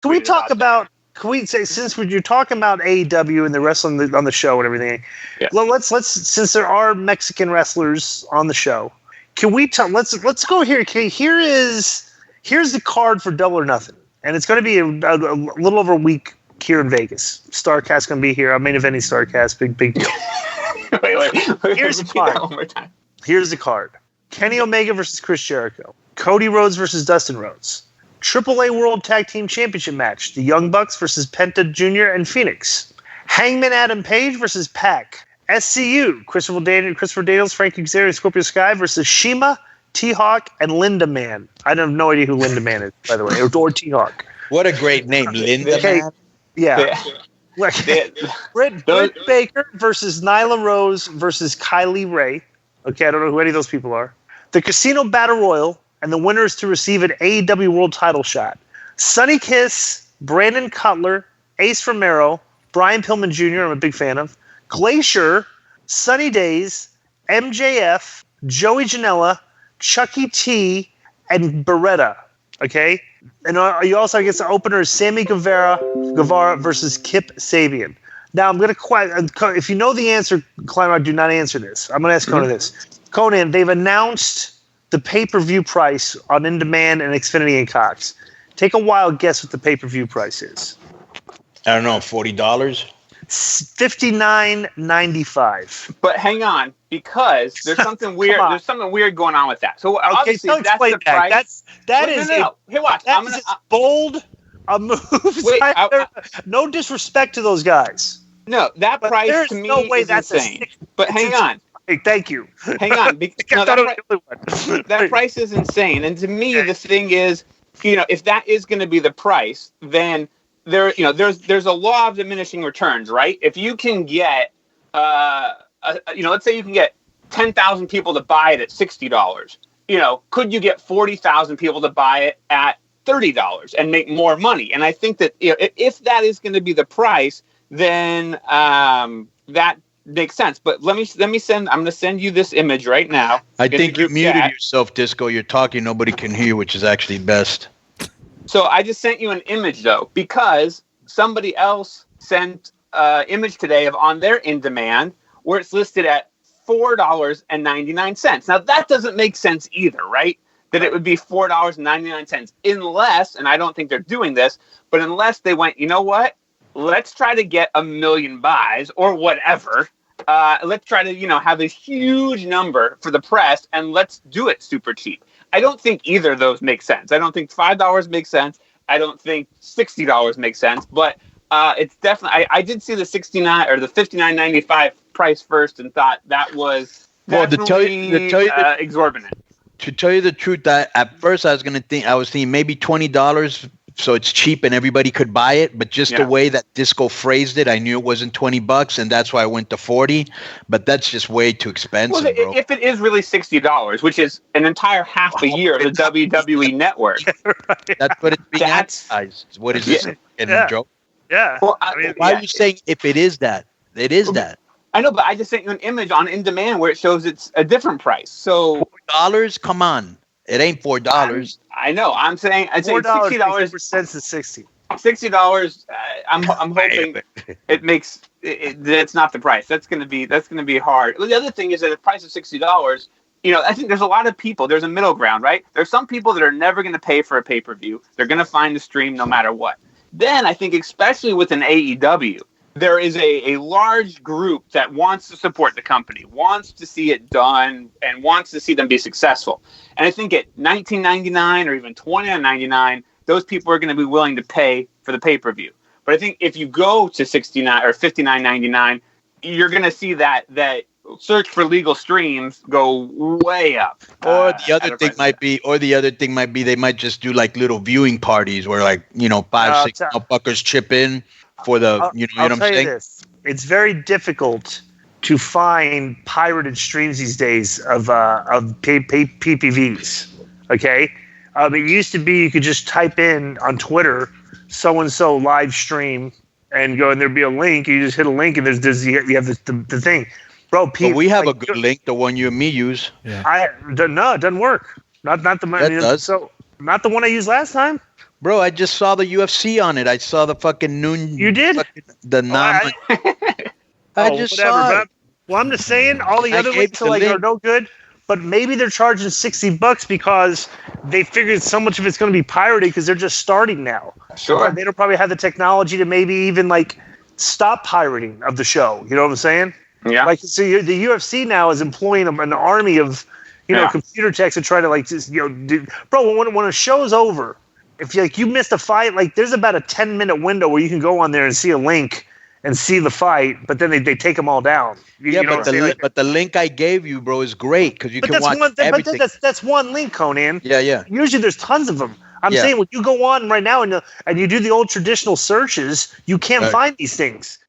Can we talk about? Can we say, since you're talking about AEW and the wrestling on the show and everything? Yeah. Well, let's since there are Mexican wrestlers on the show, can we let's go here. Okay, here's the card for Double or Nothing, and it's going to be a little over a week here in Vegas. Starcast going to be here. I'm main eventing Starcast. Big deal. wait. Here's the card. One more time. Here's the card: Kenny Omega versus Chris Jericho, Cody Rhodes versus Dustin Rhodes. AAA World Tag Team Championship match: the Young Bucks versus Penta Jr. and Phoenix. Hangman Adam Page versus Pac. SCU: Christopher Daniels, Frankie Xavier, and Scorpio Sky versus Shima, T-Hawk, and Linda Man. I have no idea who Linda Man is, by the way, or T-Hawk. What a great name, Linda Man. Yeah. Britt Baker versus Nyla Rose versus Kylie Ray. Okay, I don't know who any of those people are. The Casino Battle Royal, and the winner is to receive an AEW World Title shot. Sonny Kiss, Brandon Cutler, Ace Romero, Brian Pillman Jr., I'm a big fan of, Glacier, Sunny Days, MJF, Joey Janela, Chucky T, and Beretta. Okay? And you also get the opener Sammy Guevara versus Kip Sabian. Now, I'm going to if you know the answer, Clyde, do not answer this. I'm going to ask Conan this. Conan, they've announced the pay-per-view price on In Demand and Xfinity and Cox. Take a wild guess what the pay-per-view price is. I don't know, $40? $59.95. But hang on, because there's something weird. There's something weird going on with that. So obviously, that's the price. No. Hey, watch. I'm gonna bold a move. Wait, no disrespect to those guys. No, that but price to me no way is that's insane. But hang on. Hey, thank you. Hang on. That price is insane. And to me, the thing is, if that is going to be the price, then there's a law of diminishing returns, right? If you can get, let's say you can get 10,000 people to buy it at $60, could you get 40,000 people to buy it at $30 and make more money? And I think that if that is going to be the price, then that makes sense. But let me I'm going to send you this image right now. I think you muted yourself, Disco. You're talking, nobody can hear, which is actually best. So I just sent you an image though, because somebody else sent an image today of on their In Demand where it's listed at $4.99. Now that doesn't make sense either, right? That it would be $4.99 unless, and I don't think they're doing this, but unless they went, you know what? Let's try to get 1 million buys or whatever. Let's try to, have a huge number for the press and let's do it super cheap. I don't think either of those make sense. I don't think $5 makes sense. I don't think $60 makes sense. But it's definitely. I did see the $69 or the $59.95 price first and thought that was definitely exorbitant. To tell you the truth, at first I was thinking maybe $20. So it's cheap and everybody could buy it, but just the way that Disco phrased it, I knew it wasn't $20, and that's why I went to $40. But that's just way too expensive, bro. If it is really $60, which is an entire half a year of the WWE Network, that's what it's being advertised. What is this? A joke? Yeah. Well, why are you saying if it is that? It is that. I know, but I just sent you an image on In Demand where it shows it's a different price. So $4? Come on. It ain't $4. I know. I'm saying $60. Percent to 60. $60. I'm hoping it makes it. That's not the price. That's gonna be hard. The other thing is that the price of $60. I think there's a lot of people. There's a middle ground, right? There's some people that are never going to pay for a pay-per-view. They're going to find the stream no matter what. Then I think, especially with an AEW, there is a large group that wants to support the company, wants to see it done, and wants to see them be successful. And I think at $19.99 or even $29.99, those people are going to be willing to pay for the pay-per-view. But I think if you go to $69 or $59.99, you're going to see that search for legal streams go way up. Or the other thing might be, they might just do like little viewing parties where 5-6 fuckers chip in for the, what I'm saying? This. It's very difficult to find pirated streams these days of PPVs. Okay, it used to be you could just type in on Twitter so and so live stream and go, and there'd be a link. You just hit a link and you have the thing, bro. We have a good link, the one you and me use. Yeah. No, it doesn't work. Not the money. That does. So Not the one I used last time. Bro, I just saw the UFC on it. I saw the fucking noon. You did? The Nama. I just saw it. Well, I'm just saying all the other links are no good. But maybe they're charging $60 because they figured so much of it's going to be pirated because they're just starting now. Sure. They don't probably have the technology to maybe even stop pirating of the show. You know what I'm saying? Yeah. The UFC now is employing an army of computer techs to try to bro. When a show's over, if you missed a fight, there's about a 10-minute window where you can go on there and see a link and see the fight, but then they take them all down. But the link I gave you, bro, is great because you can watch everything. But that's one link, Conan. Yeah. Usually there's tons of them. I'm saying when you go on right now and you do the old traditional searches, you can't find these things.